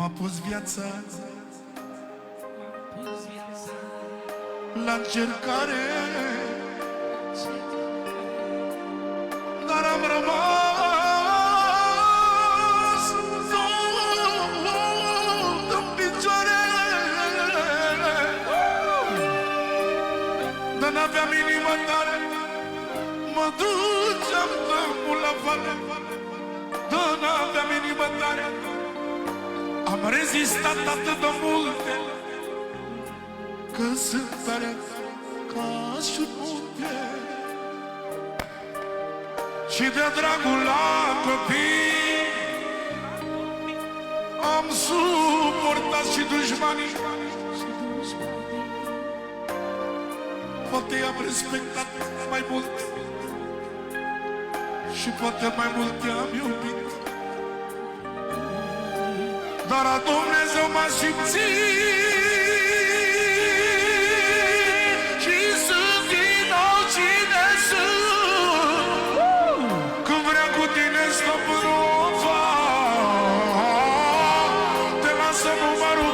M-a pus viața la încercare, dar am rămas tot în picioare. Dar n-aveam inimă tare, mă duceam tămul la vale. Dar n-aveam inimă tare, am rezistat atât de multe, că sunt tare ca și un munte. Și de dragul la copii am suportat și dușmanii. Poate i-am respectat mai mult și poate mai mult i-am iubit, dar a Dumnezeu m-a simțit și sunt din nou cine sunt. Când vrea cu tine stăpânul, te lasă numărul